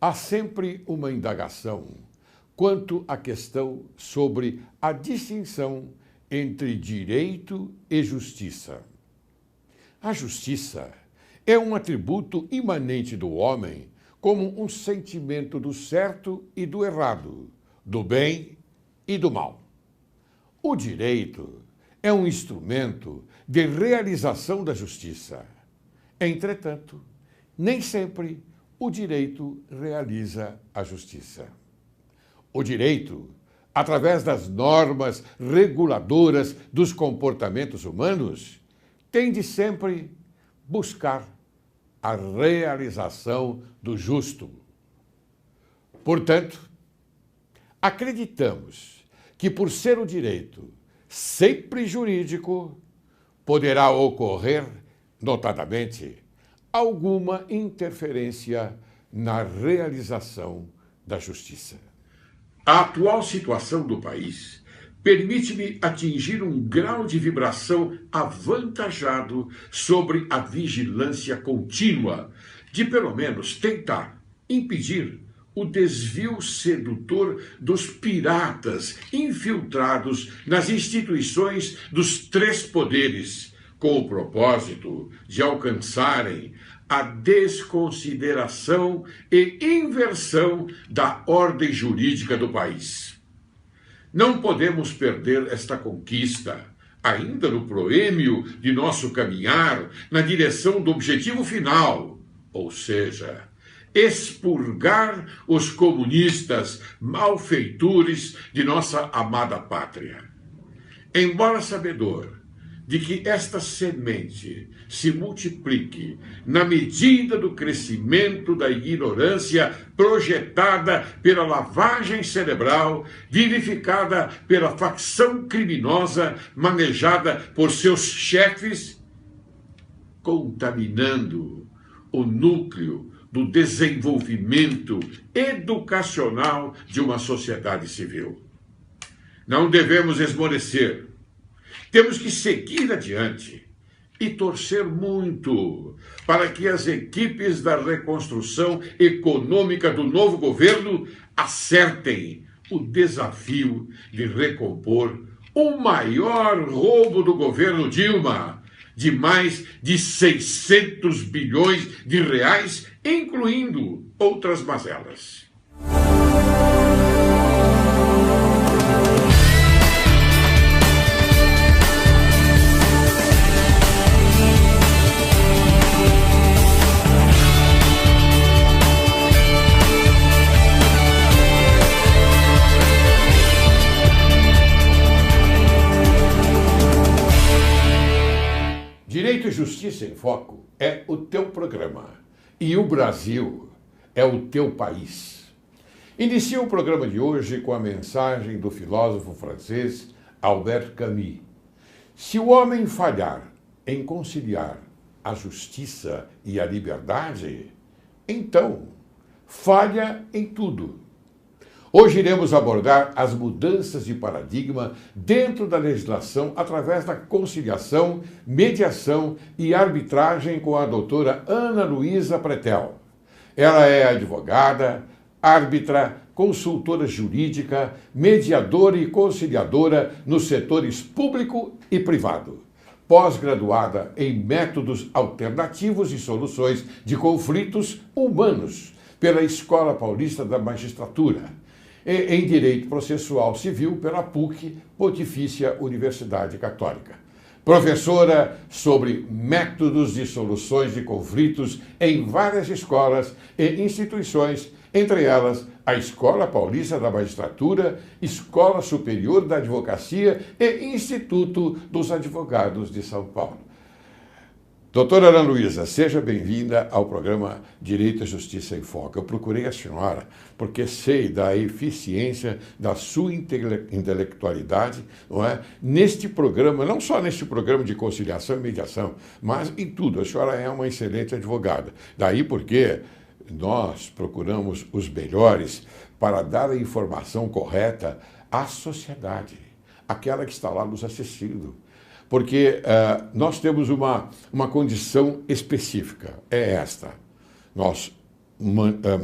Há sempre uma indagação quanto à questão sobre a distinção entre direito e justiça. A justiça é um atributo imanente do homem como um sentimento do certo e do errado, do bem e do mal. O direito é um instrumento de realização da justiça. Entretanto, nem sempre o direito realiza a justiça. O direito, através das normas reguladoras dos comportamentos humanos, tem de sempre buscar a realização do justo. Portanto, acreditamos que, por ser o direito sempre jurídico, poderá ocorrer, notadamente, alguma interferência na realização da justiça. A atual situação do país permite-me atingir um grau de vibração avantajado sobre a vigilância contínua, de pelo menos tentar impedir o desvio sedutor dos piratas infiltrados nas instituições dos três poderes, com o propósito de alcançarem a desconsideração e inversão da ordem jurídica do país. Não podemos perder esta conquista, ainda no proêmio de nosso caminhar na direção do objetivo final, ou seja, expurgar os comunistas malfeitores de nossa amada pátria. Embora sabedor de que esta semente se multiplique na medida do crescimento da ignorância projetada pela lavagem cerebral, vivificada pela facção criminosa manejada por seus chefes, contaminando o núcleo do desenvolvimento educacional de uma sociedade civil. Não devemos esmorecer. Temos que seguir adiante e torcer muito para que as equipes da reconstrução econômica do novo governo acertem o desafio de recompor o maior roubo do governo Dilma, de mais de 600 bilhões de reais, incluindo outras mazelas. Direito e Justiça em Foco é o teu programa e o Brasil é o teu país. Inicio o programa de hoje com a mensagem do filósofo francês Albert Camus. Se o homem falhar em conciliar a justiça e a liberdade, então falha em tudo. Hoje iremos abordar as mudanças de paradigma dentro da legislação através da conciliação, mediação e arbitragem com a doutora Ana Luísa Pretel. Ela é advogada, árbitra, consultora jurídica, mediadora e conciliadora nos setores público e privado. Pós-graduada em métodos alternativos e soluções de conflitos humanos pela Escola Paulista da Magistratura. E em Direito Processual Civil pela PUC, Pontifícia Universidade Católica. Professora sobre métodos de soluções de conflitos em várias escolas e instituições, entre elas a Escola Paulista da Magistratura, Escola Superior da Advocacia e Instituto dos Advogados de São Paulo. Doutora Ana Luísa, seja bem-vinda ao programa Direito e Justiça em Foco. Eu procurei a senhora porque sei da eficiência da sua intelectualidade, não é? Neste programa, não só neste programa de conciliação e mediação, mas em tudo. A senhora é uma excelente advogada. Daí porque nós procuramos os melhores para dar a informação correta à sociedade, aquela que está lá nos assistindo. Porque nós temos uma condição específica, é esta. Nós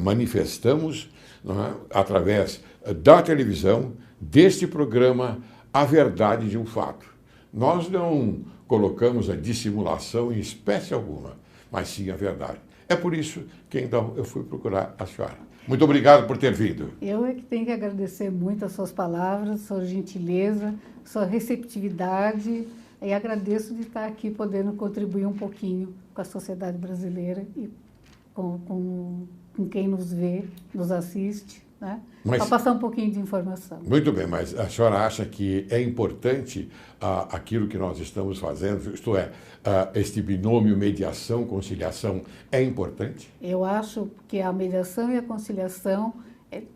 manifestamos, não é, através da televisão, deste programa, a verdade de um fato. Nós não colocamos a dissimulação em espécie alguma, mas sim a verdade. É por isso que então eu fui procurar a senhora. Muito obrigado por ter vindo. Eu é que tenho que agradecer muito as suas palavras, sua gentileza, sua receptividade, e agradeço de estar aqui podendo contribuir um pouquinho com a sociedade brasileira e com quem nos vê, nos assiste, né? Para passar um pouquinho de informação. Muito bem, mas a senhora acha que é importante aquilo que nós estamos fazendo, isto é, este binômio mediação-conciliação é importante? Eu acho que a mediação e a conciliação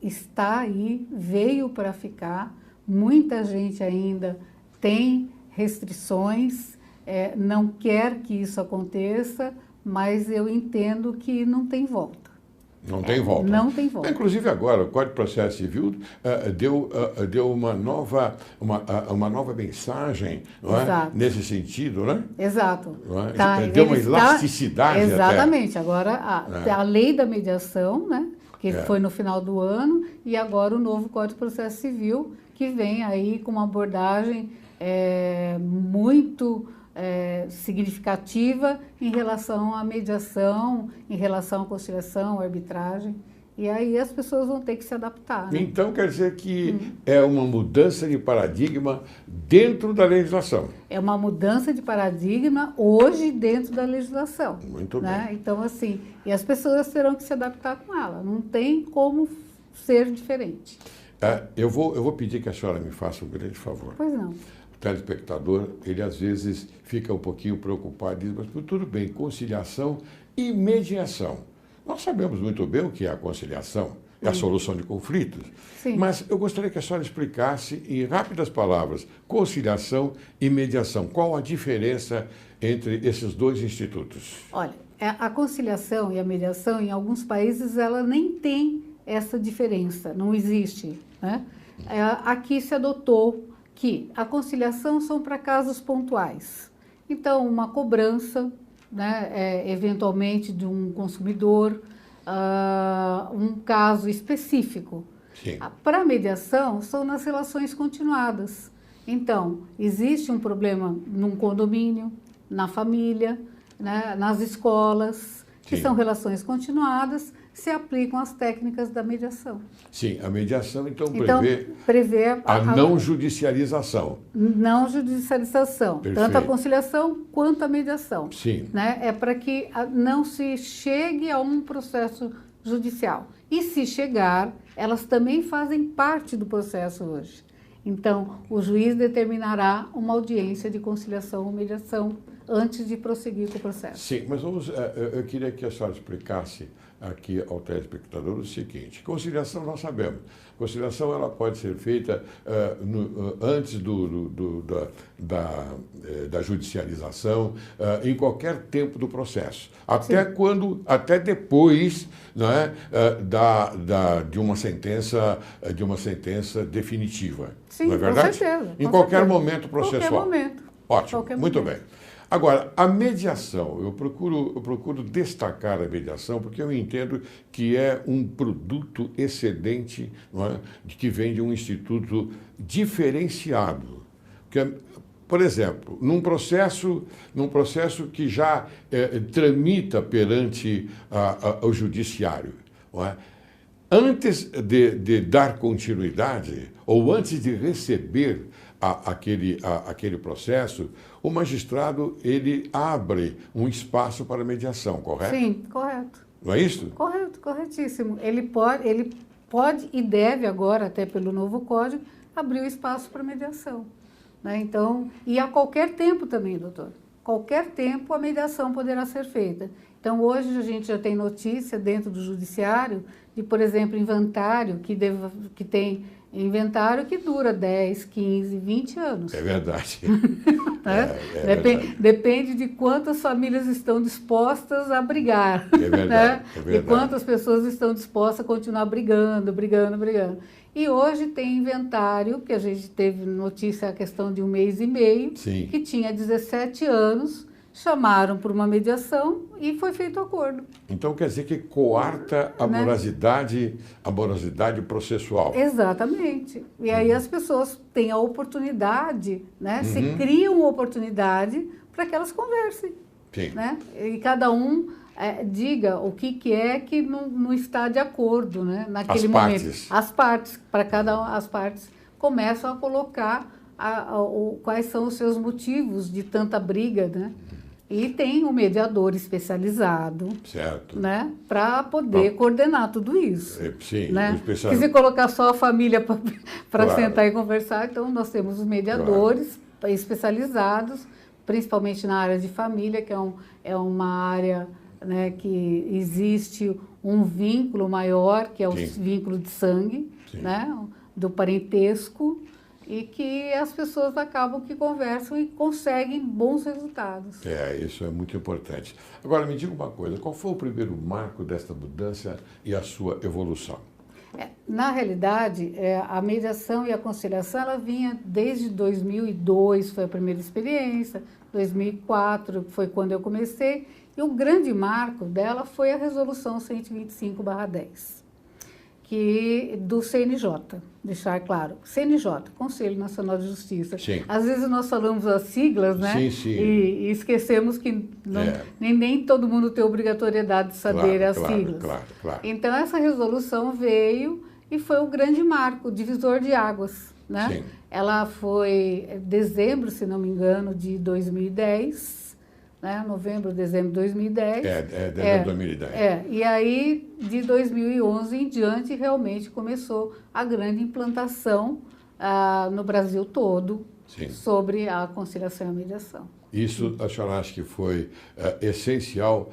está aí, veio para ficar. Muita gente ainda tem restrições, não quer que isso aconteça, mas eu entendo que não tem volta. Não tem volta. Não tem volta. Inclusive agora, o Código de Processo Civil deu uma nova mensagem, não é? Nesse sentido, né? Exato. Não é? Tá, deu uma elasticidade. Exatamente. Até. Agora, a lei da mediação, né? Que foi no final do ano, e agora o novo Código de Processo Civil, que vem aí com uma abordagem muito significativa em relação à mediação, em relação à conciliação, à arbitragem. E aí as pessoas vão ter que se adaptar. Né? Então quer dizer que é uma mudança de paradigma dentro da legislação. É uma mudança de paradigma hoje dentro da legislação. Muito né? bem. Então, assim, e as pessoas terão que se adaptar com ela. Não tem como ser diferente. Eu vou pedir que a senhora me faça um grande favor. Pois não. O telespectador, ele às vezes fica um pouquinho preocupado, diz, mas tudo bem, conciliação e mediação. Nós sabemos muito bem o que é a conciliação, é a solução de conflitos. Sim. Mas eu gostaria que a senhora explicasse, em rápidas palavras, conciliação e mediação. Qual a diferença entre esses dois institutos? Olha, a conciliação e a mediação, em alguns países, ela nem tem essa diferença, não existe. Né? Aqui se adotou que a conciliação são para casos pontuais. Então, uma cobrança, né, eventualmente de um consumidor, um caso específico. Para a mediação, são nas relações continuadas. Então, existe um problema num condomínio, na família, né, nas escolas, que são relações continuadas, se aplicam as técnicas da mediação. Sim, a mediação, então prevê a não judicialização. Não judicialização, Perfeito. Tanto a conciliação quanto a mediação. Sim. Né? É para que não se chegue a um processo judicial. E se chegar, elas também fazem parte do processo hoje. Então, o juiz determinará uma audiência de conciliação ou mediação antes de prosseguir com o processo. Sim, mas eu queria que a senhora explicasse aqui ao telespectador o seguinte: conciliação nós sabemos. Conciliação ela pode ser feita antes da judicialização, em qualquer tempo do processo, até depois, né, de uma sentença definitiva. Sim, não é verdade? Com certeza. Em qualquer momento processual. Qualquer momento. Ótimo, Qualquer muito momento. bem. Agora, a mediação, eu procuro destacar a mediação porque eu entendo que é um produto excedente, não é, que vem de um instituto diferenciado. Por exemplo, num processo que já tramita perante o judiciário, não é? Antes de dar continuidade, ou antes de receber aquele processo, o magistrado ele abre um espaço para mediação, correto? Sim, correto. Não é isso? Correto, corretíssimo. Ele pode e deve agora, até pelo novo código, abrir o espaço para mediação. Né? Então, e a qualquer tempo também, doutor. Qualquer tempo a mediação poderá ser feita. Então, hoje a gente já tem notícia dentro do judiciário de, por exemplo, inventário, que tem inventário que dura 10, 15, 20 anos. É verdade. Depende de quantas famílias estão dispostas a brigar. É verdade, né? é verdade. E quantas pessoas estão dispostas a continuar brigando. E hoje tem inventário, que a gente teve notícia a questão de 1 mês e meio, Sim. que tinha 17 anos, chamaram por uma mediação e foi feito o acordo. Então quer dizer que coarta a morosidade processual. Exatamente. E aí as pessoas têm a oportunidade, né? Se criam uma oportunidade para que elas conversem. Sim. Né? E cada um diga o que é que não está de acordo, né? Naquele momento. As partes. Para cada uma, as partes começam a colocar quais são os seus motivos de tanta briga, né? E tem um mediador especializado, certo, né, para poder coordenar tudo isso. Sim, né? Porque se colocar só a família para sentar e conversar, então nós temos os mediadores especializados, principalmente na área de família, que é uma área, né, que existe um vínculo maior, que é o vínculo de sangue, né, do parentesco, e que as pessoas acabam que conversam e conseguem bons resultados. Isso é muito importante. Agora, me diga uma coisa, qual foi o primeiro marco desta mudança e a sua evolução? Na realidade, a mediação e a conciliação, ela vinha desde 2002, foi a primeira experiência, 2004 foi quando eu comecei, e o grande marco dela foi a resolução 125/10. Do CNJ, deixar claro, CNJ, Conselho Nacional de Justiça. Sim. Às vezes nós falamos as siglas, né? Sim, sim. E esquecemos que nem todo mundo tem obrigatoriedade de saber as siglas. Claro. Então essa resolução veio e foi o grande marco, o divisor de águas, né? Sim. Ela foi em dezembro, se não me engano, de 2010. Né? Novembro, dezembro de 2010. Dezembro de 2010. E aí, de 2011 em diante, realmente começou a grande implantação no Brasil todo sobre a conciliação e a mediação. Isso a senhora acha que foi essencial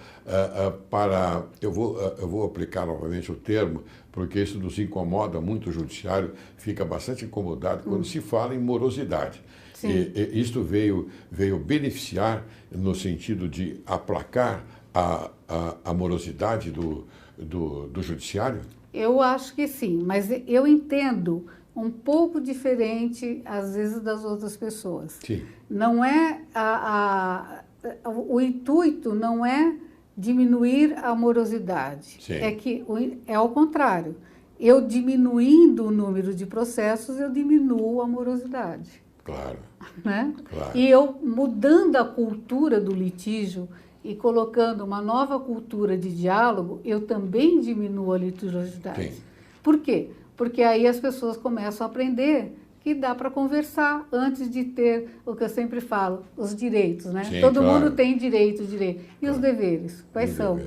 para... Eu vou aplicar novamente o termo, porque isso nos incomoda muito, o judiciário fica bastante incomodado quando se fala em morosidade. E isto veio beneficiar no sentido de aplacar a morosidade do judiciário? Eu acho que sim, mas eu entendo um pouco diferente, às vezes, das outras pessoas. Sim. Não é o intuito não é diminuir a morosidade. Sim. É ao contrário. Eu diminuindo o número de processos, eu diminuo a morosidade. Claro. Né? Claro. E eu mudando a cultura do litígio e colocando uma nova cultura de diálogo, eu também diminuo a litigiosidade. Sim. Por quê? Porque aí as pessoas começam a aprender que dá para conversar antes de ter, o que eu sempre falo, os direitos, né? Sim, todo claro. mundo tem direito. E os deveres? Quais são?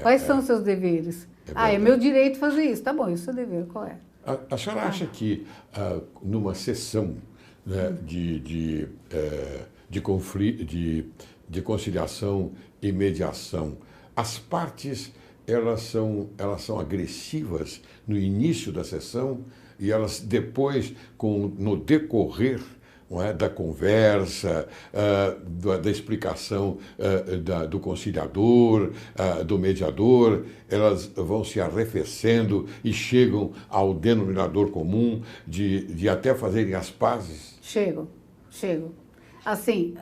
Quais são os seus deveres? É meu direito fazer isso. Tá bom, e o seu dever qual é? A senhora acha que numa sessão, né, de conflito, de conciliação e mediação, as partes elas são agressivas no início da sessão e elas depois, no decorrer, não é, da conversa, da explicação do conciliador, do mediador, elas vão se arrefecendo e chegam ao denominador comum de até fazerem as pazes? Chegam. Assim,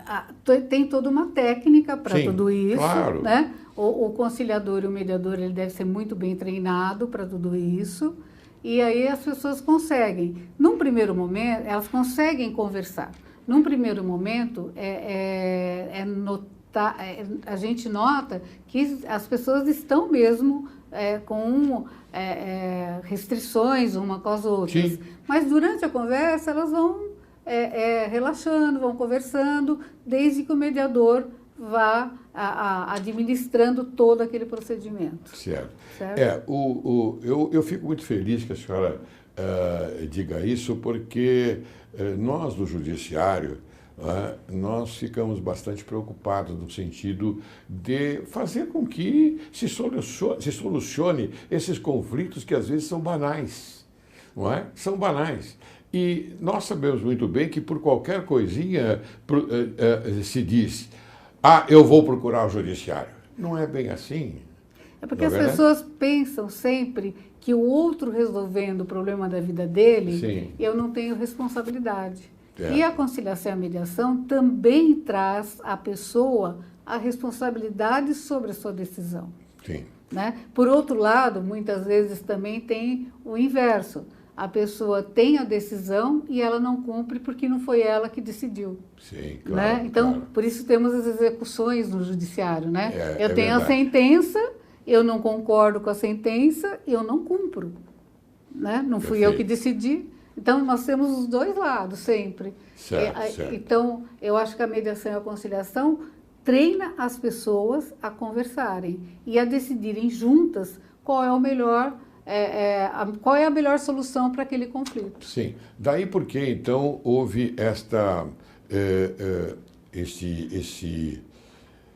tem toda uma técnica para tudo isso, claro. Né? O conciliador e o mediador, ele deve ser muito bem treinado para tudo isso. E aí as pessoas conseguem, num primeiro momento, elas conseguem conversar. Num primeiro momento, a gente nota que as pessoas estão mesmo com restrições uma com as outras. Sim. Mas durante a conversa, elas vão relaxando, vão conversando, desde que o mediador vá administrando todo aquele procedimento. Certo. Eu fico muito feliz que a senhora diga isso, porque nós do judiciário, nós ficamos bastante preocupados no sentido de fazer com que se solucione esses conflitos que às vezes são banais, não é? São banais. E nós sabemos muito bem que por qualquer coisinha se diz: eu vou procurar o judiciário. Não é bem assim. É porque as pessoas pensam sempre que o outro resolvendo o problema da vida dele, eu não tenho responsabilidade. E a conciliação e a mediação também traz a pessoa a responsabilidade sobre a sua decisão. Sim. Né? Por outro lado, muitas vezes também tem o inverso. A pessoa tem a decisão e ela não cumpre porque não foi ela que decidiu. Sim, Né? claro. Então, Claro. por isso temos as execuções no judiciário. Né? Eu É tenho a verdade. sentença, eu não concordo com a sentença, eu não cumpro. Né? Não fui eu que decidi. Então, nós temos os dois lados sempre. Certo, certo. Então, eu acho que a mediação e a conciliação treina as pessoas a conversarem e a decidirem juntas qual é o melhor, qual é a melhor solução para aquele conflito. Sim. Daí porque, então, houve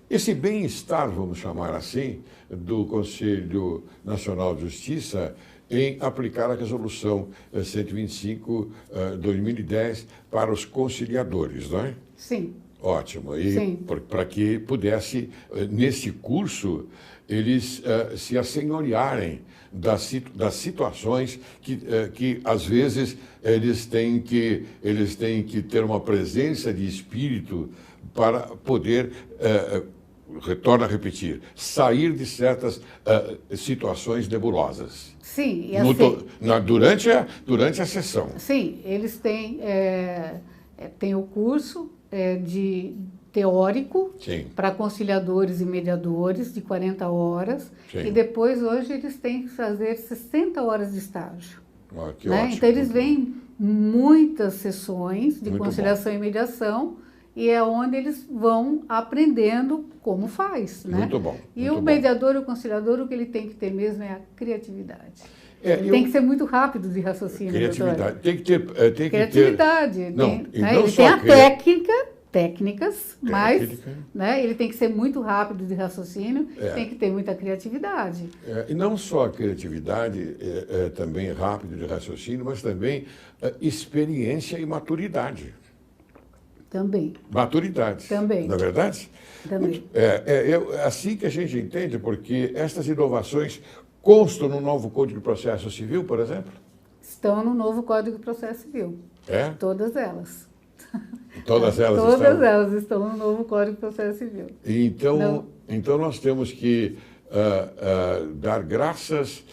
esse bem-estar, vamos chamar assim, do Conselho Nacional de Justiça em aplicar a Resolução 125/2010 para os conciliadores, não é? Sim. Ótimo. E para que pudesse, nesse curso, eles se assenhorearem das situações que às vezes, eles têm que ter uma presença de espírito para poder, retorno a repetir, sair de certas situações nebulosas. Sim. E assim, durante a sessão. Sim, eles têm o curso de teórico para conciliadores e mediadores de 40 horas. Sim. E depois, hoje, eles têm que fazer 60 horas de estágio. Que né? ótimo. Então, eles vêm muitas sessões de conciliação e mediação e é onde eles vão aprendendo como faz. Né? Muito bom. E o mediador e o conciliador, o que ele tem que ter mesmo é a criatividade. Tem que ser muito rápido de raciocínio. Criatividade. Tem que ter. Criatividade. Não, ele tem a técnicas, mas né, ele tem que ser muito rápido de raciocínio, tem que ter muita criatividade. E não só a criatividade, também rápido de raciocínio, mas também experiência e maturidade. Também. Maturidade. Também. Não é verdade? Também. É assim que a gente entende, porque estas inovações constam no novo Código de Processo Civil, por exemplo? Estão no novo Código de Processo Civil. Todas elas. Todas elas Todas elas estão no novo Código de Processo Civil. Então nós temos que dar graças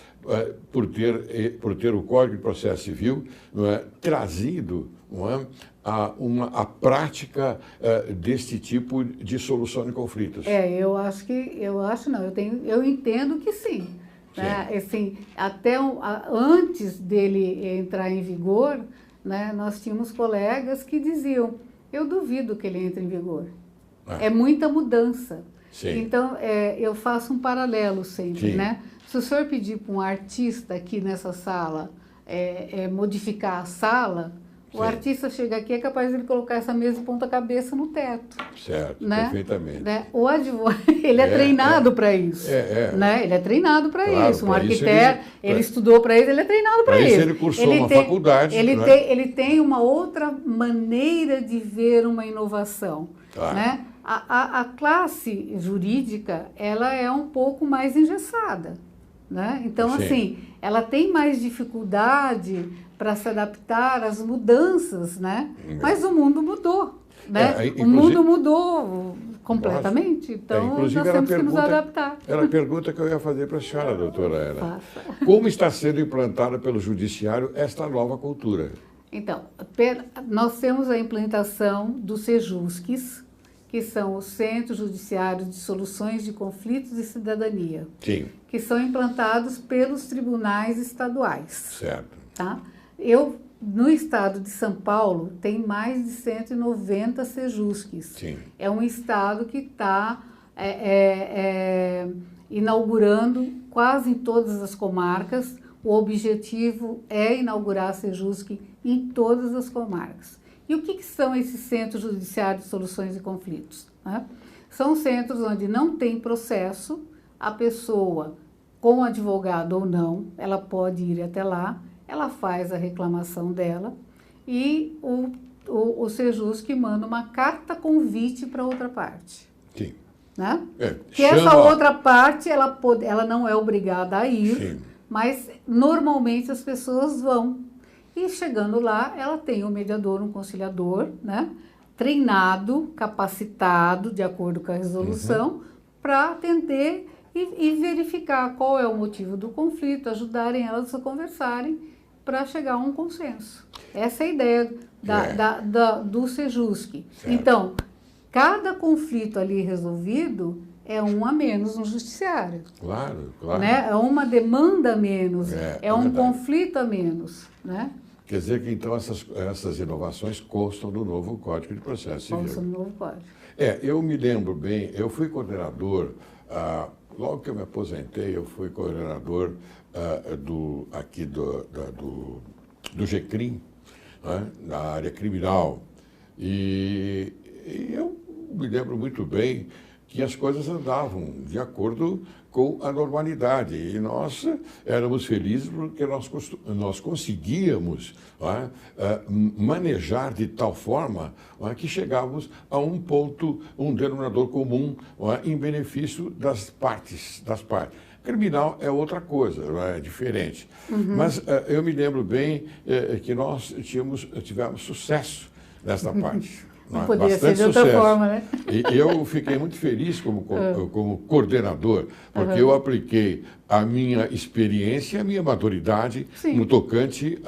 por ter o Código de Processo Civil, não é, trazido, não é, a prática deste tipo de solução de conflitos. Eu entendo que sim. Né? Assim, antes dele entrar em vigor, né, nós tínhamos colegas que diziam, eu duvido que ele entre em vigor. É muita mudança. Sim. Então, eu faço um paralelo sempre. Né? Se o senhor pedir para um artista aqui nessa sala modificar a sala, o artista chega aqui, é capaz de ele colocar essa mesa de ponta cabeça no teto. Certo, né? Perfeitamente. Né? O advogado, ele é treinado para isso. Né? Ele é treinado para isso. Um arquiteto, ele estudou para isso, ele é treinado para isso. Ele cursou uma faculdade. Ele tem uma outra maneira de ver uma inovação. Claro. Né? A classe jurídica, ela é um pouco mais engessada. Né? Então, assim, ela tem mais dificuldade para se adaptar às mudanças, né? Mas o mundo mudou, né? O mundo mudou completamente, então nós temos que nos adaptar. Era a pergunta que eu ia fazer para a senhora, doutora. Como está sendo implantada pelo Judiciário esta nova cultura? Então, nós temos a implantação dos CEJUSCs, que são os Centros Judiciários de Soluções de Conflitos e Cidadania, que são implantados pelos tribunais estaduais. Certo. Tá? No estado de São Paulo, tem mais de 190 CEJUSCs. É um estado que está inaugurando quase em todas as comarcas. O objetivo é inaugurar a CEJUSC em todas as comarcas. E o que são esses Centros Judiciários de Soluções de Conflitos? Né? São centros onde não tem processo, a pessoa, com advogado ou não, ela pode ir até lá, ela faz a reclamação dela e o CEJUSC manda uma carta convite para outra parte. Sim. Né? Que essa outra parte, ela não é obrigada a ir, mas normalmente as pessoas vão. E chegando lá, ela tem um mediador, um conciliador, né? treinado, capacitado, de acordo com a resolução, para atender e verificar qual é o motivo do conflito, ajudarem elas a conversarem para chegar a um consenso. Essa é a ideia do Sejusc. Então, cada conflito ali resolvido é um a menos no judiciário. Claro, claro. Né? É uma demanda a menos, é um verdade. conflito a menos. Né? Quer dizer que, então, essas inovações constam do novo Código de Processo Civil. Constam do novo Código. Eu me lembro bem, eu fui coordenador, logo que eu me aposentei, eu fui coordenador aqui do GCRIM, né, na área criminal. E eu me lembro muito bem que as coisas andavam de acordo com a normalidade. E nós éramos felizes porque nós conseguíamos manejar de tal forma que chegávamos a um ponto, um denominador comum em benefício das partes. Criminal é outra coisa, é diferente. Mas eu me lembro bem que nós tivemos sucesso nessa parte. Não poderia ser de outra forma, né? E eu fiquei muito feliz como coordenador, porque eu apliquei a minha experiência, a minha maturidade no tocante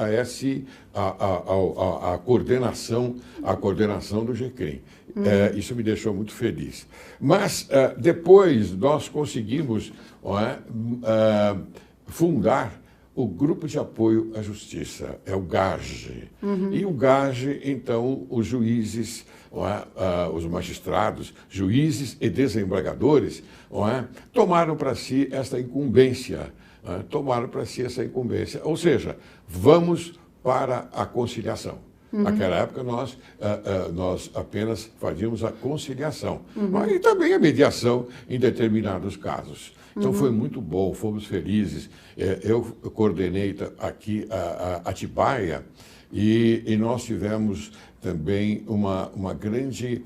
a coordenação do GCRIM. Isso me deixou muito feliz. Mas depois nós conseguimos fundar o Grupo de Apoio à Justiça, é o GAGE. E o GAGE, então, os juízes, os magistrados, juízes e desembargadores tomaram para si essa incumbência. Ou seja, vamos para a conciliação. Naquela época nós apenas fazíamos a conciliação. E também a mediação em determinados casos. Então foi muito bom, fomos felizes. Eu coordenei aqui a Atibaia e nós tivemos também uma grande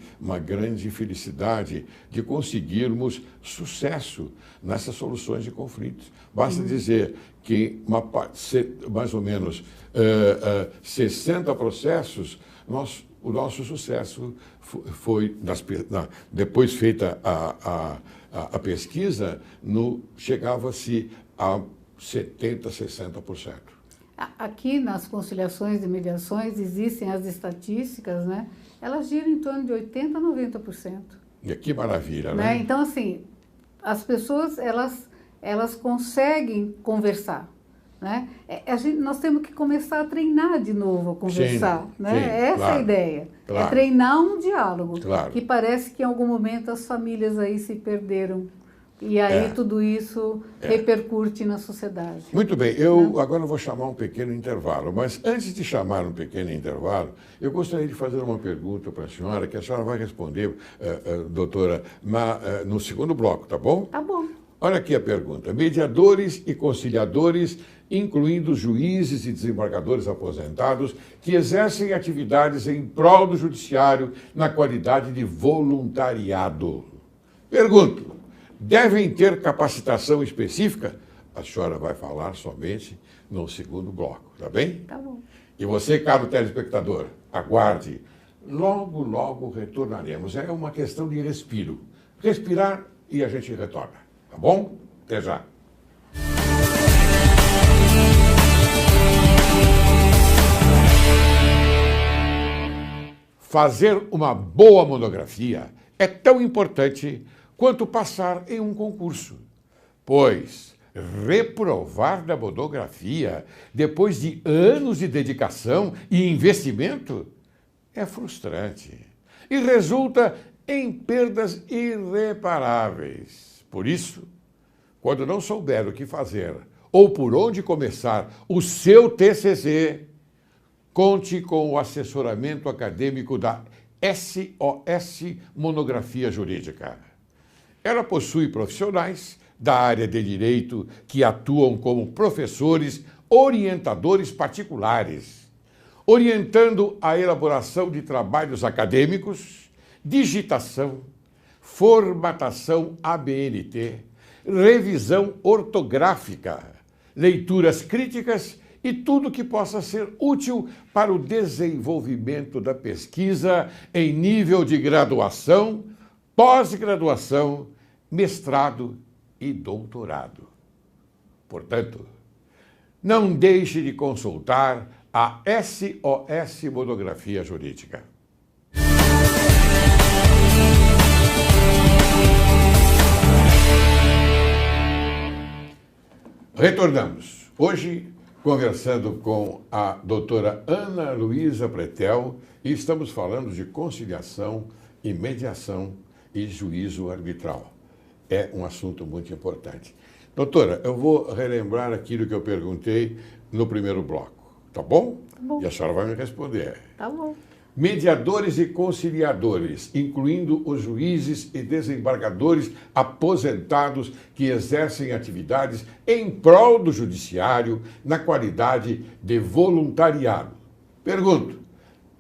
felicidade de conseguirmos sucesso nessas soluções de conflitos. Basta dizer que mais ou menos 60 processos, o nosso sucesso foi, depois feita a pesquisa, chegava-se a 70%, 60%. Aqui nas conciliações e mediações existem as estatísticas, né? Elas giram em torno de 80% a 90%. E que maravilha, né? Então, assim, as pessoas, elas conseguem conversar, né? Nós temos que começar a treinar de novo a conversar, né? Essa é a ideia. Claro. É treinar um diálogo, que parece que em algum momento as famílias aí se perderam. E aí tudo isso repercute na sociedade. Muito bem, eu agora vou chamar um pequeno intervalo, mas antes de chamar um pequeno intervalo, eu gostaria de fazer uma pergunta para a senhora, que a senhora vai responder, doutora, no segundo bloco, tá bom? Tá bom. Olha aqui a pergunta. Mediadores e conciliadores, incluindo juízes e desembargadores aposentados, que exercem atividades em prol do judiciário na qualidade de voluntariado. Pergunto. Devem ter capacitação específica? A senhora vai falar somente no segundo bloco, tá bem? Tá bom. E você, caro telespectador, aguarde. Logo, logo retornaremos. É uma questão de respiro. Respirar e a gente retorna, tá bom? Até já. Fazer uma boa monografia é tão importante quanto passar em um concurso, pois reprovar na monografia, depois de anos de dedicação e investimento, é frustrante e resulta em perdas irreparáveis. Por isso, quando não souber o que fazer ou por onde começar o seu TCC, conte com o assessoramento acadêmico da SOS Monografia Jurídica. Ela possui profissionais da área de direito que atuam como professores orientadores particulares, orientando a elaboração de trabalhos acadêmicos, digitação, formatação ABNT, revisão ortográfica, leituras críticas e tudo que possa ser útil para o desenvolvimento da pesquisa em nível de graduação, pós-graduação, mestrado e doutorado. Portanto, não deixe de consultar a SOS Monografia Jurídica. Retornamos. Hoje, conversando com a doutora Ana Luísa Pretel, e estamos falando de conciliação e mediação e juízo arbitral. É um assunto muito importante. Doutora, eu vou relembrar aquilo que eu perguntei no primeiro bloco, tá bom? Tá bom. E a senhora vai me responder. Tá bom. Mediadores e conciliadores, incluindo os juízes e desembargadores aposentados que exercem atividades em prol do judiciário na qualidade de voluntariado. Pergunto,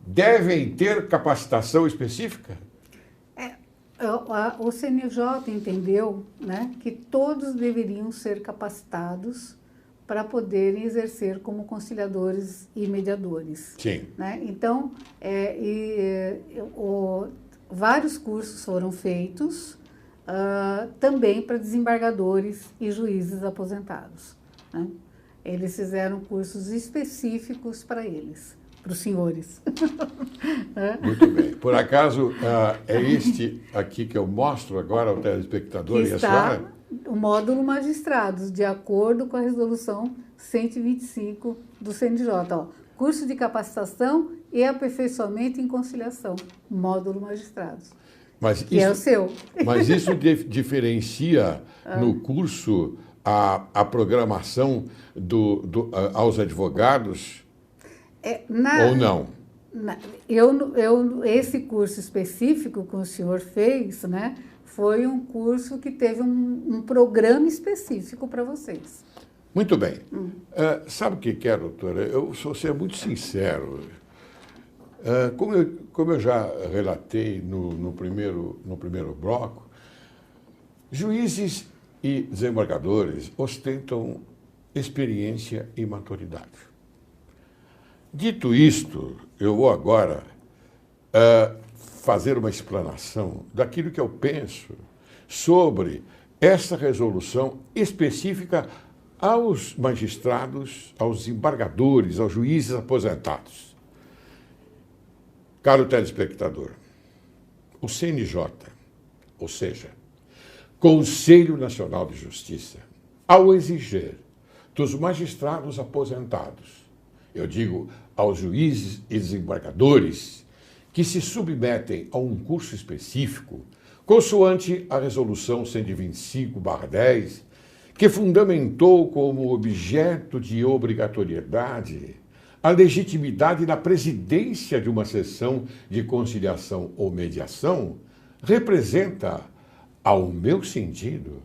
devem ter capacitação específica? O CNJ entendeu, né, que todos deveriam ser capacitados para poderem exercer como conciliadores e mediadores. Sim. Né? Então, vários cursos foram feitos também para desembargadores e juízes aposentados. Né? Eles fizeram cursos específicos para eles, para os senhores. Muito bem. Por acaso, é este aqui que eu mostro agora ao telespectador e a senhora? O módulo magistrados, de acordo com a resolução 125 do CNJ. Ó, curso de capacitação e aperfeiçoamento em conciliação, módulo magistrados. Que é o seu. Mas isso diferencia no curso a programação aos advogados ou não? Esse curso específico que o senhor fez, né, foi um curso que teve um programa específico para vocês. Muito bem. Sabe o que quero, doutora? Eu vou ser muito sincero. Como eu já relatei no primeiro bloco, juízes e desembargadores ostentam experiência e maturidade. Dito isto, eu vou agora fazer uma explanação daquilo que eu penso sobre essa resolução específica aos magistrados, aos desembargadores, aos juízes aposentados. Caro telespectador, o CNJ, ou seja, Conselho Nacional de Justiça, ao exigir dos magistrados aposentados, eu digo aos juízes e desembargadores, que se submetem a um curso específico, consoante a Resolução 125/10, que fundamentou como objeto de obrigatoriedade a legitimidade da presidência de uma sessão de conciliação ou mediação, representa, ao meu sentido,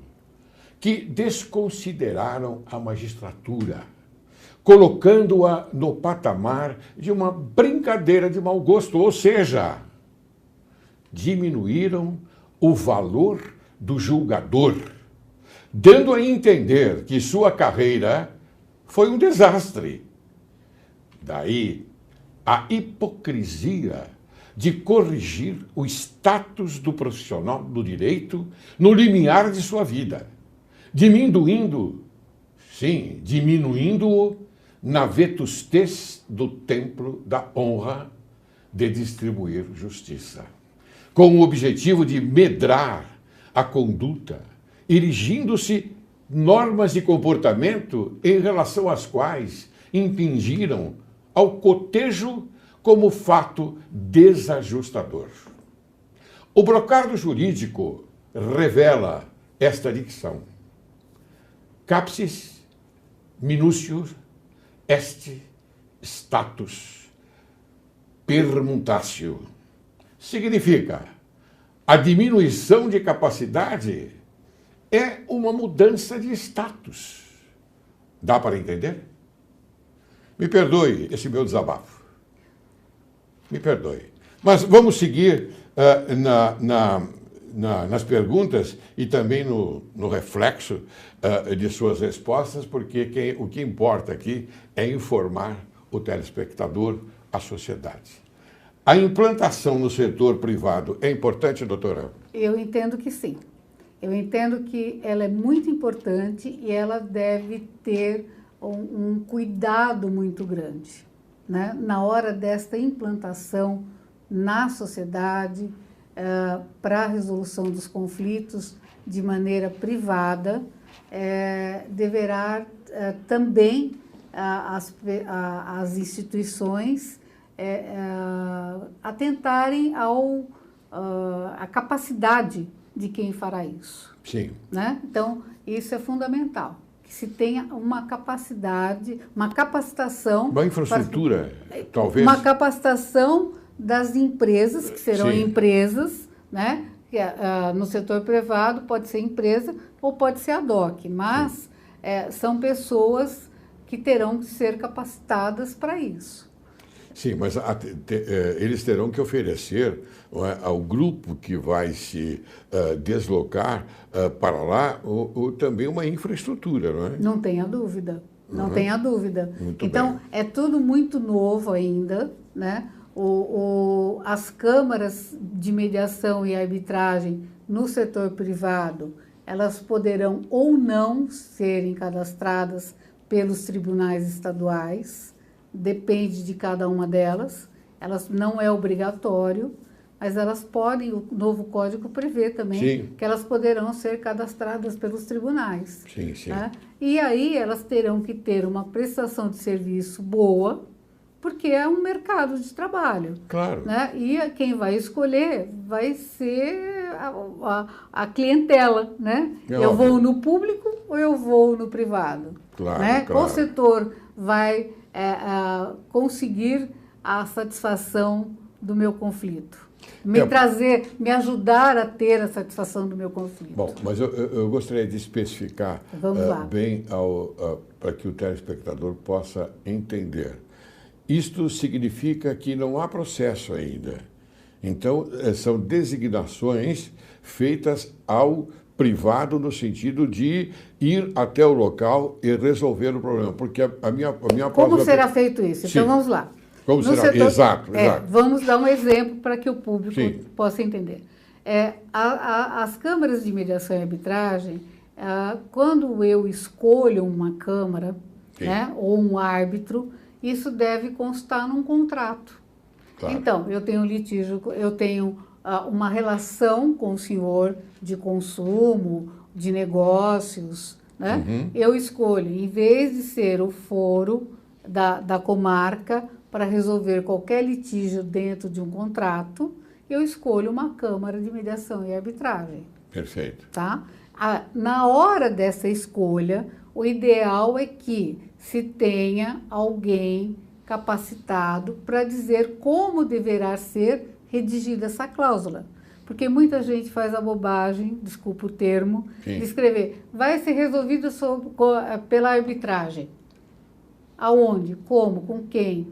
que desconsideraram a magistratura, colocando-a no patamar de uma brincadeira de mau gosto, ou seja, diminuíram o valor do julgador, dando a entender que sua carreira foi um desastre. Daí a hipocrisia de corrigir o status do profissional do direito no limiar de sua vida, diminuindo-o na vetustez do templo da honra de distribuir justiça, com o objetivo de medrar a conduta, erigindo-se normas de comportamento em relação às quais impingiram ao cotejo como fato desajustador. O brocardo jurídico revela esta dicção. Capsis minutius est status permutatio. Significa, a diminuição de capacidade é uma mudança de status. Dá para entender? Me perdoe esse meu desabafo. Me perdoe. Mas vamos seguir nas perguntas e também no reflexo de suas respostas, porque o que importa aqui é informar o telespectador, a sociedade. A implantação no setor privado é importante, doutora? Eu entendo que sim. Eu entendo que ela é muito importante e ela deve ter um cuidado muito grande, né? Na hora desta implantação na sociedade, para a resolução dos conflitos de maneira privada, deverá também as instituições atentarem à capacidade de quem fará isso. Sim. Né? Então, isso é fundamental, que se tenha uma capacidade, uma capacitação... Uma infraestrutura, talvez... Uma capacitação das empresas, que serão Sim. empresas, né? No setor privado pode ser empresa ou pode ser ad hoc, mas são pessoas que terão que ser capacitadas para isso. Sim, mas eles terão que oferecer ao grupo que vai se deslocar para lá também uma infraestrutura, não é? Não tenha dúvida, não tenha dúvida. Muito então, bem. é tudo muito novo ainda, né? As câmaras de mediação e arbitragem no setor privado, elas poderão ou não serem cadastradas pelos tribunais estaduais, depende de cada uma delas, elas não é obrigatório, mas elas podem, o novo código prevê também, Sim. que elas poderão ser cadastradas pelos tribunais. Sim, sim. Né? E aí elas terão que ter uma prestação de serviço boa, porque é um mercado de trabalho. Claro. Né? E quem vai escolher vai ser a clientela, né? Eu vou no público ou eu vou no privado? Claro, né? claro. Qual setor vai conseguir a satisfação do meu conflito? Me ajudar a ter a satisfação do meu conflito. Bom, mas eu gostaria de especificar bem para que o telespectador possa entender. Isto significa que não há processo ainda. Então, são designações feitas ao privado no sentido de ir até o local e resolver o problema. Porque a minha Como será feito isso? Então, vamos lá. Como será? Exato. Vamos dar um exemplo para que o público Sim. possa entender. As câmaras de mediação e arbitragem, quando eu escolho uma câmara, né, ou um árbitro, isso deve constar num contrato. Claro. Então, eu tenho litígio, eu tenho uma relação com o senhor de consumo, de negócios, né? Uhum. Eu escolho, em vez de ser o foro da comarca para resolver qualquer litígio dentro de um contrato, eu escolho uma câmara de mediação e arbitragem. Perfeito. Tá? Na hora dessa escolha, o ideal é que se tenha alguém capacitado para dizer como deverá ser redigida essa cláusula. Porque muita gente faz a bobagem, desculpa o termo, de escrever, vai ser resolvido pela arbitragem. Aonde? Como? Com quem?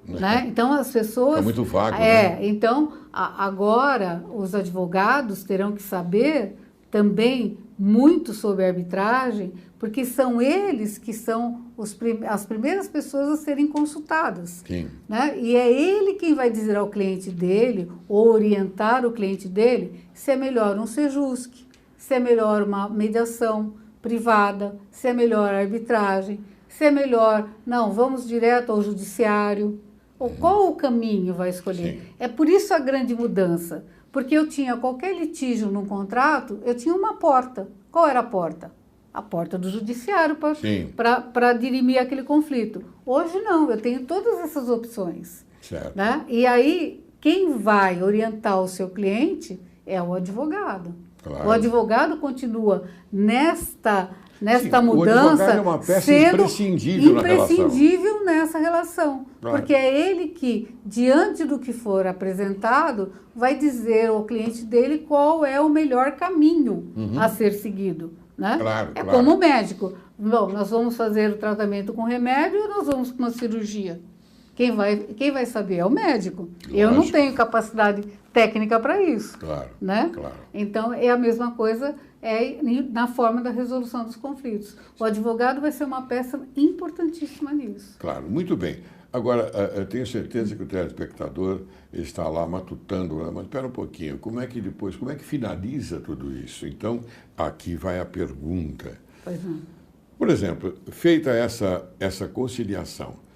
Né? Então, as pessoas... É muito vago, né? Então, agora, os advogados terão que saber também muito sobre arbitragem, porque são eles que são as primeiras pessoas a serem consultadas. Sim. Né? E é ele quem vai dizer ao cliente dele, ou orientar o cliente dele, se é melhor um sejusc, se é melhor uma mediação privada, se é melhor a arbitragem, se é melhor, não, vamos direto ao judiciário, ou qual o caminho vai escolher. Sim. É por isso a grande mudança, porque eu tinha qualquer litígio num contrato, eu tinha uma porta. Qual era a porta? A porta do judiciário para dirimir aquele conflito. Hoje não, eu tenho todas essas opções. Certo. Né? E aí, quem vai orientar o seu cliente é o advogado. Claro. O advogado continua nesta mudança o advogado é uma peça imprescindível nessa relação. Claro. Porque é ele que, diante do que for apresentado, vai dizer ao cliente dele qual é o melhor caminho a ser seguido. Né? Claro, é claro. como o médico. Bom, nós vamos fazer o tratamento com remédio ou nós vamos com uma cirurgia? Quem vai saber é o médico. Eu não tenho capacidade técnica para isso. Claro, né? claro. Então, é a mesma coisa na forma da resolução dos conflitos. O advogado vai ser uma peça importantíssima nisso. Claro, muito bem. Agora, eu tenho certeza que o telespectador está lá matutando, mas espera um pouquinho, como é que finaliza tudo isso? Então, aqui vai a pergunta. Pois não. Por exemplo, feita essa conciliação,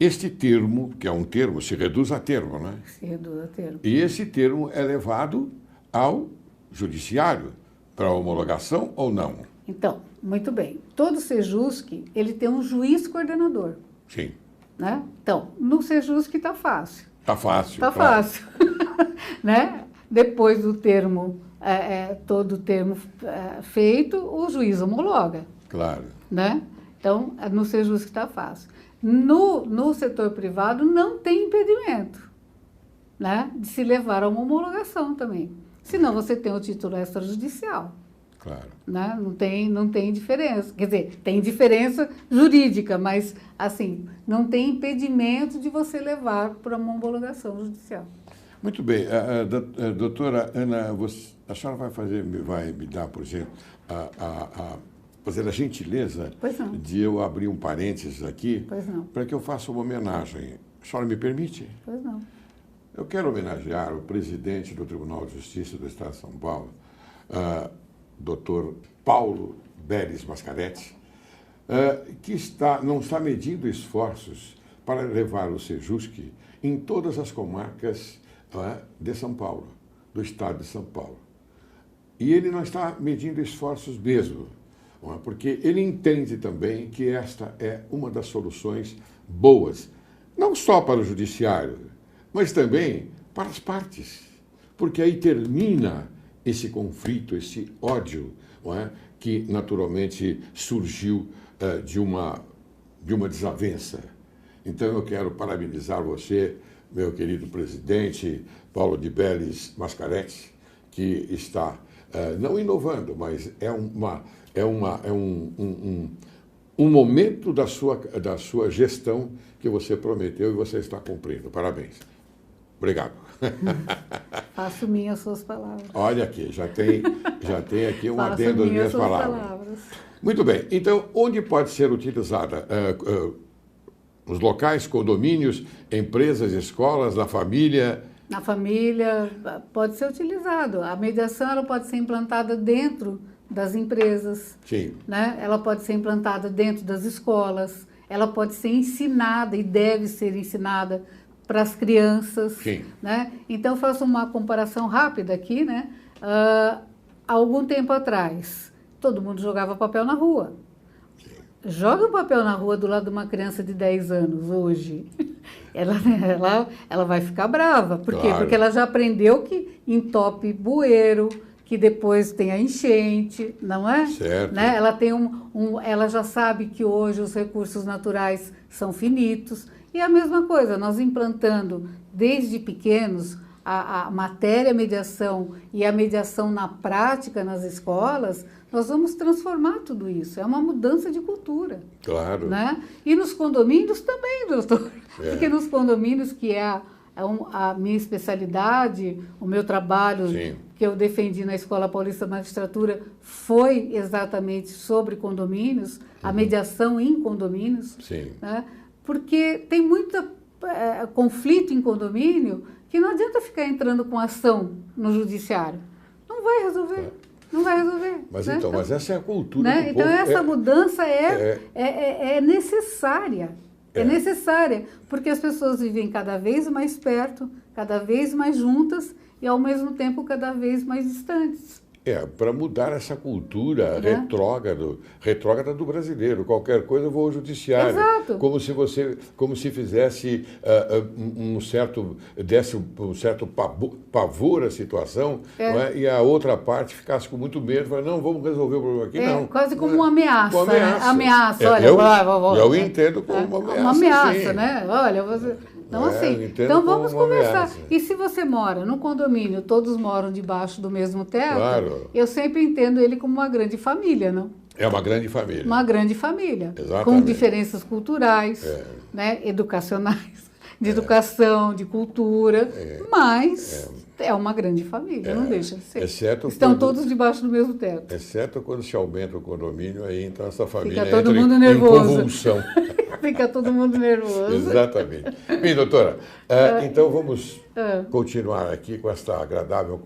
este termo, que é um termo, se reduz a termo, né? Se reduz a termo. E esse termo é levado ao judiciário para homologação ou não? Então, muito bem. Todo SEJUSC, ele tem um juiz coordenador. Sim. Né? Então, no SEJUSC está fácil. Está fácil. Está claro. fácil. Né? Depois do termo, todo o termo feito, o juiz homologa. Claro. Né? Então, no SEJUSC está fácil. No setor privado não tem impedimento, né, de se levar a uma homologação também. Senão você tem o título extrajudicial. Claro. Né? Não tem diferença. Quer dizer, tem diferença jurídica, mas assim, não tem impedimento de você levar para uma homologação judicial. Muito bem. Doutora Ana, a senhora vai me dar, por exemplo, fazer a gentileza de eu abrir um parênteses aqui para que eu faça uma homenagem. A senhora me permite? Pois não. Eu quero homenagear o presidente do Tribunal de Justiça do Estado de São Paulo, Dr. Paulo Beles Mascaretti, que não está medindo esforços para levar o SEJUSC em todas as comarcas de São Paulo, do Estado de São Paulo. E ele não está medindo esforços mesmo, porque ele entende também que esta é uma das soluções boas, não só para o judiciário, mas também para as partes, porque aí termina esse conflito, esse ódio, que naturalmente surgiu de uma desavença. Então eu quero parabenizar você, meu querido presidente Paulo de Beles Mascaretti, que está não inovando, mas é um momento da sua gestão que você prometeu e você está cumprindo. Parabéns. Obrigado. Faço minhas suas palavras. Olha aqui, já tem aqui um adendo às minhas palavras. Muito bem. Então, onde pode ser utilizada? Os locais, condomínios, empresas, escolas, na família? Na família pode ser utilizado. A mediação ela pode ser implantada dentro das empresas. Sim. Né? Ela pode ser implantada dentro das escolas. Ela pode ser ensinada e deve ser ensinada para as crianças. Sim. Né? Então, eu faço uma comparação rápida aqui. Né? Há algum tempo atrás, todo mundo jogava papel na rua. Joga o papel na rua do lado de uma criança de 10 anos hoje. Ela vai ficar brava. Por quê? Porque ela já aprendeu que entope bueiro, que depois tem a enchente, não é? Certo. Né? Ela já sabe que hoje os recursos naturais são finitos. E a mesma coisa, nós implantando desde pequenos a matéria mediação e a mediação na prática nas escolas, nós vamos transformar tudo isso. É uma mudança de cultura. Claro. Né? E nos condomínios também, doutor. Porque nos condomínios, que é a minha especialidade, o meu trabalho Sim. que eu defendi na Escola Paulista de Magistratura foi exatamente sobre condomínios, a mediação em condomínios. Sim. Né? Porque tem muito conflito em condomínio que não adianta ficar entrando com ação no judiciário. Não vai resolver. Não vai resolver. Mas né? então, mas essa é a cultura né? do Então, povo. essa mudança é necessária. É necessária, porque as pessoas vivem cada vez mais perto, cada vez mais juntas e, ao mesmo tempo, cada vez mais distantes. Para mudar essa cultura retrógrada do brasileiro. Qualquer coisa eu vou ao judiciário. Exato. Como se fizesse desse um certo pavor à situação, não é? E a outra parte ficasse com muito medo, falasse, não, vamos resolver o problema aqui, não. Quase como uma ameaça. Uma ameaça. Né? Ameaça, olha, eu entendo como uma ameaça. Uma ameaça, sim. né? Olha, você... Então, assim, vamos conversar. E se você mora no condomínio, todos moram debaixo do mesmo teto, Claro. eu sempre entendo ele como uma grande família, não? É uma grande família. Uma grande família, Exatamente. com diferenças culturais, né, educacionais, de educação, de cultura, mas é uma grande família, não deixa de ser. Exceto Estão quando- todos debaixo do mesmo teto. Exceto quando se aumenta o condomínio, aí então essa família Fica todo entra mundo em nervoso. convulsão. Fica todo mundo nervoso. Exatamente. Bem, doutora, então vamos continuar aqui com esta agradável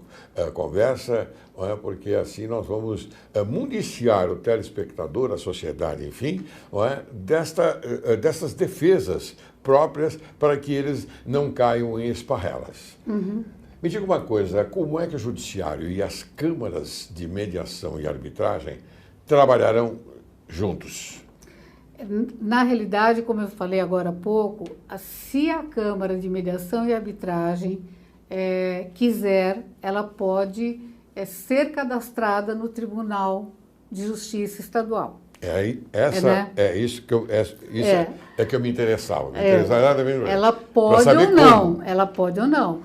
conversa, não é? Porque assim nós vamos mundiciar o telespectador, a sociedade, enfim, não é? Dessas defesas próprias para que eles não caiam em esparrelas. Me diga uma coisa, como é que o Judiciário e as câmaras de mediação e arbitragem trabalharão juntos? Na realidade, como eu falei agora há pouco, se a Câmara de Mediação e Arbitragem quiser, ela pode ser cadastrada no Tribunal de Justiça Estadual. Isso que eu me interessava. Me interessava nada mesmo. Ela pode ou não, ela pode ou não.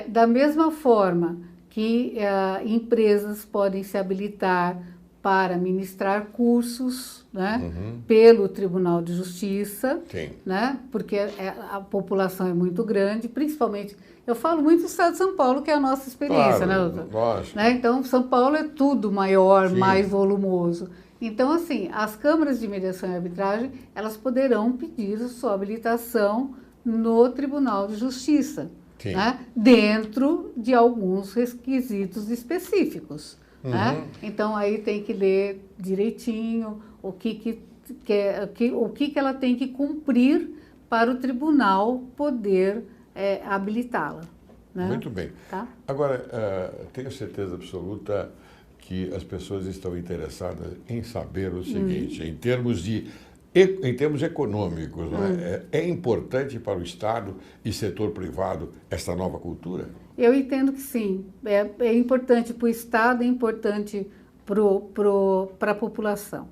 Da mesma forma que empresas podem se habilitar para ministrar cursos, né, pelo Tribunal de Justiça, né, porque a população é muito grande, principalmente, eu falo muito do Estado de São Paulo, que é a nossa experiência, claro, né, doutor? Lógico. Né? Então, São Paulo é tudo maior, mais volumoso. Então, assim, as câmaras de mediação e arbitragem, elas poderão pedir a sua habilitação no Tribunal de Justiça, né, dentro de alguns requisitos específicos. Né? Então, aí tem que ler direitinho o que ela tem que cumprir para o tribunal poder habilitá-la. Né? Muito bem. Tá? Agora, tenho certeza absoluta que as pessoas estão interessadas em saber o seguinte, em termos econômicos, né? É importante para o Estado e setor privado essa nova cultura? Eu entendo que sim. É importante para o Estado, é importante para a população.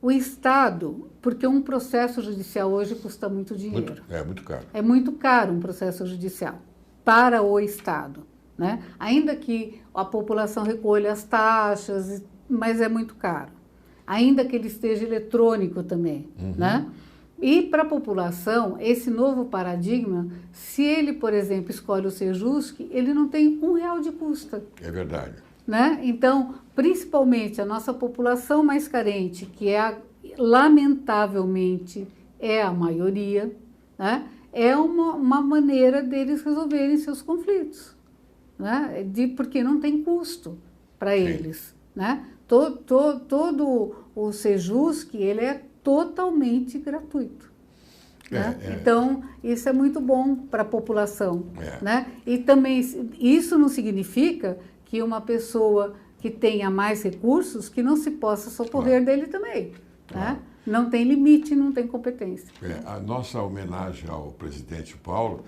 O Estado, porque um processo judicial hoje custa muito dinheiro. Muito caro. É muito caro um processo judicial para o Estado. Né? Ainda que a população recolha as taxas, mas é muito caro. Ainda que ele esteja eletrônico também. Né? E para a população, esse novo paradigma, se ele, por exemplo, escolhe o Sejusc, ele não tem R$1 de custo. É verdade. Né? Então, principalmente a nossa população mais carente, que lamentavelmente é a maioria, né? É uma maneira deles resolverem seus conflitos. Né? Porque não tem custo para eles. Né? Todo o Sejusc, ele é totalmente gratuito. Né? Então, isso é muito bom para a população. Né? E também, isso não significa que uma pessoa que tenha mais recursos, que não se possa socorrer dele também. Né? Não tem limite, não tem competência. A nossa homenagem ao presidente Paulo,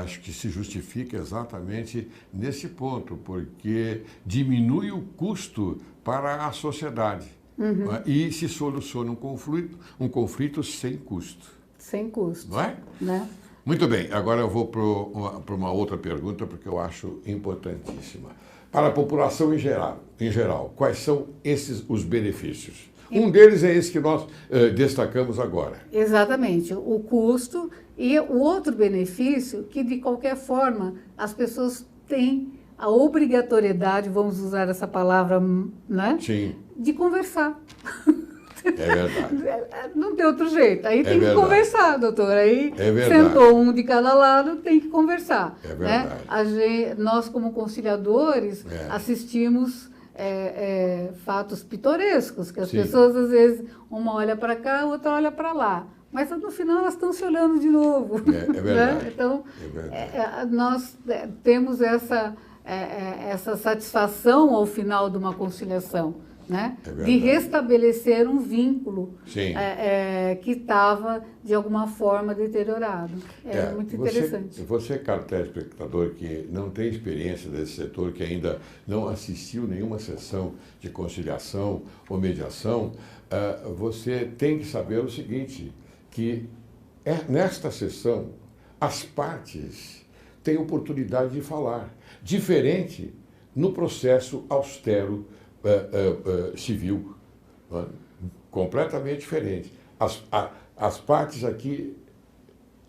acho que se justifica exatamente nesse ponto, porque diminui o custo para a sociedade. E se soluciona um conflito sem custo. Sem custo. Não é? Né? Muito bem, agora eu vou para uma outra pergunta, porque eu acho importantíssima. Para a população em geral, quais são os benefícios? Um deles é esse que nós destacamos agora. Exatamente, o custo e o outro benefício que, de qualquer forma, as pessoas têm a obrigatoriedade, vamos usar essa palavra, né? Sim. De conversar. É verdade. Não tem outro jeito. Aí tem que conversar, doutor. Aí sentou um de cada lado, tem que conversar. É verdade. Nós, como conciliadores, assistimos fatos pitorescos, que as pessoas, às vezes, uma olha para cá, a outra olha para lá. Mas, no final, elas estão se olhando de novo. É verdade. Né? Então, nós temos essa satisfação ao final de uma conciliação. Né? De restabelecer um vínculo que estava, de alguma forma, deteriorado. É muito interessante. Você, caro telespectador, que não tem experiência desse setor, que ainda não assistiu nenhuma sessão de conciliação ou mediação, você tem que saber o seguinte, que nesta sessão as partes têm oportunidade de falar, diferente no processo austero civil, completamente diferente. As partes aqui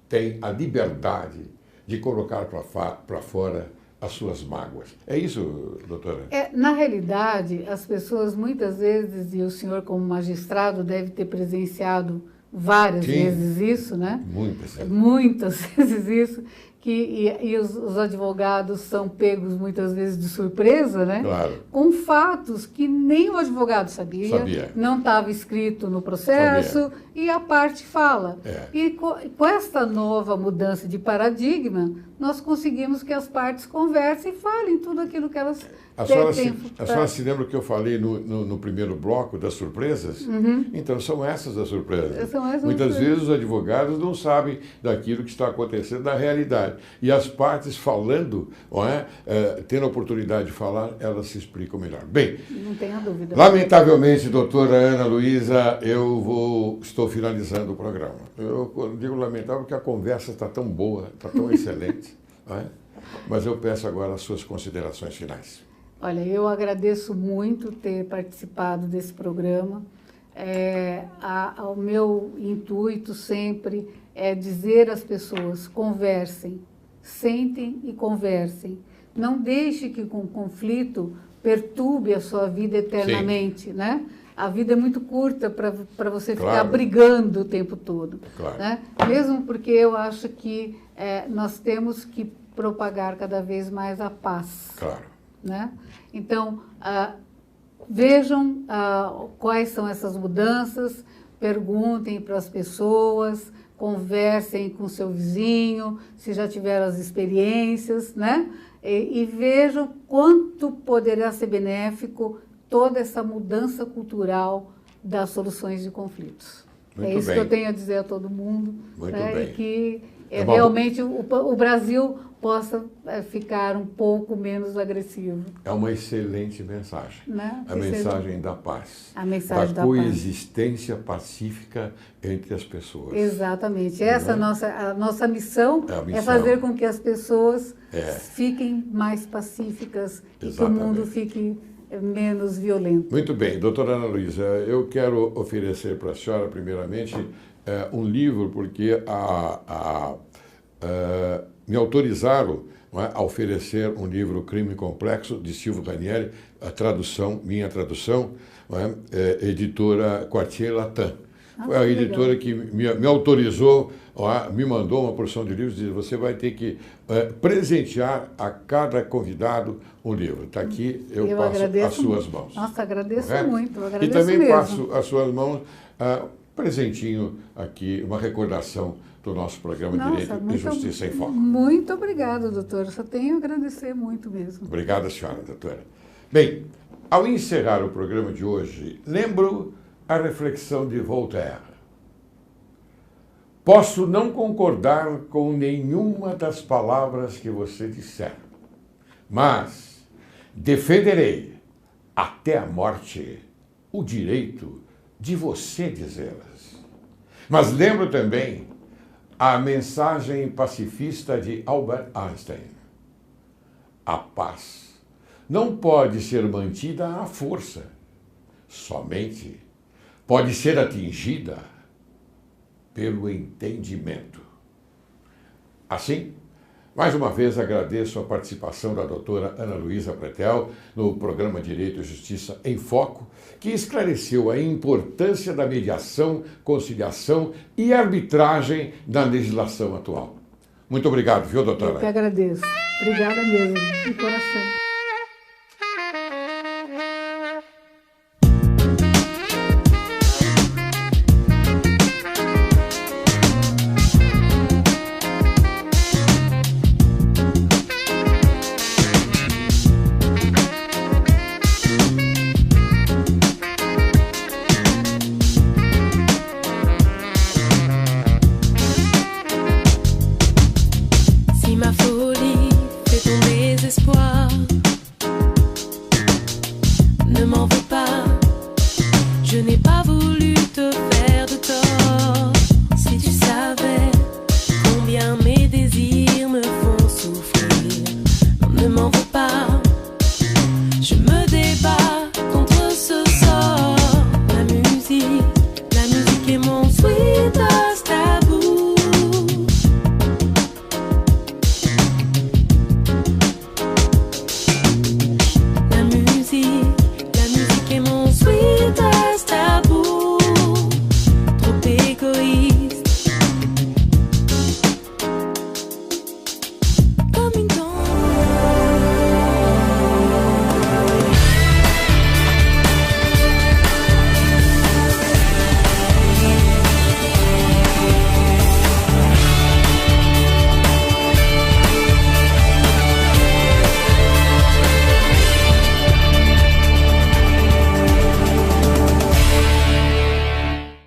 têm a liberdade de colocar para fora as suas mágoas. É isso, doutora? Na realidade, as pessoas muitas vezes, e o senhor como magistrado deve ter presenciado várias vezes isso, né? Muitas. Muitas vezes isso, e os advogados são pegos muitas vezes de surpresa, né? Claro. Com fatos que nem o advogado sabia. Não estava escrito no processo, e a parte fala. E com esta nova mudança de paradigma, nós conseguimos que as partes conversem e falem tudo aquilo que elas A senhora se lembra que eu falei no primeiro bloco das surpresas? Uhum. Então, são essas as surpresas. Muitas vezes os advogados não sabem daquilo que está acontecendo na realidade. E as partes falando, tendo a oportunidade de falar, elas se explicam melhor. Bem, não tenha dúvida. Lamentavelmente, doutora Ana Luísa, estou finalizando o programa. Eu digo lamentável porque a conversa está tão boa, está tão excelente. Mas eu peço agora as suas considerações finais. Olha, eu agradeço muito ter participado desse programa. O meu intuito sempre é dizer às pessoas: conversem, sentem e conversem. Não deixe que o conflito perturbe a sua vida eternamente, né? A vida é muito curta para você ficar brigando o tempo todo. Claro. Né? Mesmo porque eu acho que nós temos que propagar cada vez mais a paz. Claro. Né? Então, vejam quais são essas mudanças, perguntem para as pessoas, conversem com seu vizinho, se já tiveram as experiências, né? E vejam quanto poderá ser benéfico toda essa mudança cultural das soluções de conflitos. Muito isso bem. que eu tenho a dizer a todo mundo. Muito né? bem. E que realmente o Brasil possa ficar um pouco menos agressivo. É uma excelente mensagem. Né? A mensagem da paz. A mensagem da coexistência pacífica entre as pessoas. Exatamente. Essa a nossa missão é fazer com que as pessoas fiquem mais pacíficas e que o mundo fique menos violento. Muito bem. Doutora Ana Luísa, eu quero oferecer para a senhora, primeiramente, um livro, porque me autorizaram a oferecer um livro, Crime Complexo, de Silvio Ranieri, minha tradução, editora Quartier Latin. Foi a editora que me autorizou, me mandou uma porção de livros e disse: você vai ter que presentear a cada convidado um livro. Está aqui, eu passo às suas mãos. Nossa, agradeço muito. E também passo às suas mãos presentinho aqui, uma recordação do nosso programa Direito e Justiça em Foco. Muito obrigada, doutor. Só tenho a agradecer muito mesmo. Obrigado, senhora, doutora. Bem, ao encerrar o programa de hoje, lembro a reflexão de Voltaire. Posso não concordar com nenhuma das palavras que você disser, mas defenderei até a morte o direito de você dizê-las. Mas lembro também a mensagem pacifista de Albert Einstein. A paz não pode ser mantida à força, somente pode ser atingida pelo entendimento. Assim, mais uma vez agradeço a participação da doutora Ana Luísa Pretel no programa Direito e Justiça em Foco, que esclareceu a importância da mediação, conciliação e arbitragem na legislação atual. Muito obrigado, viu, doutora? Eu que agradeço. Obrigada mesmo, de coração.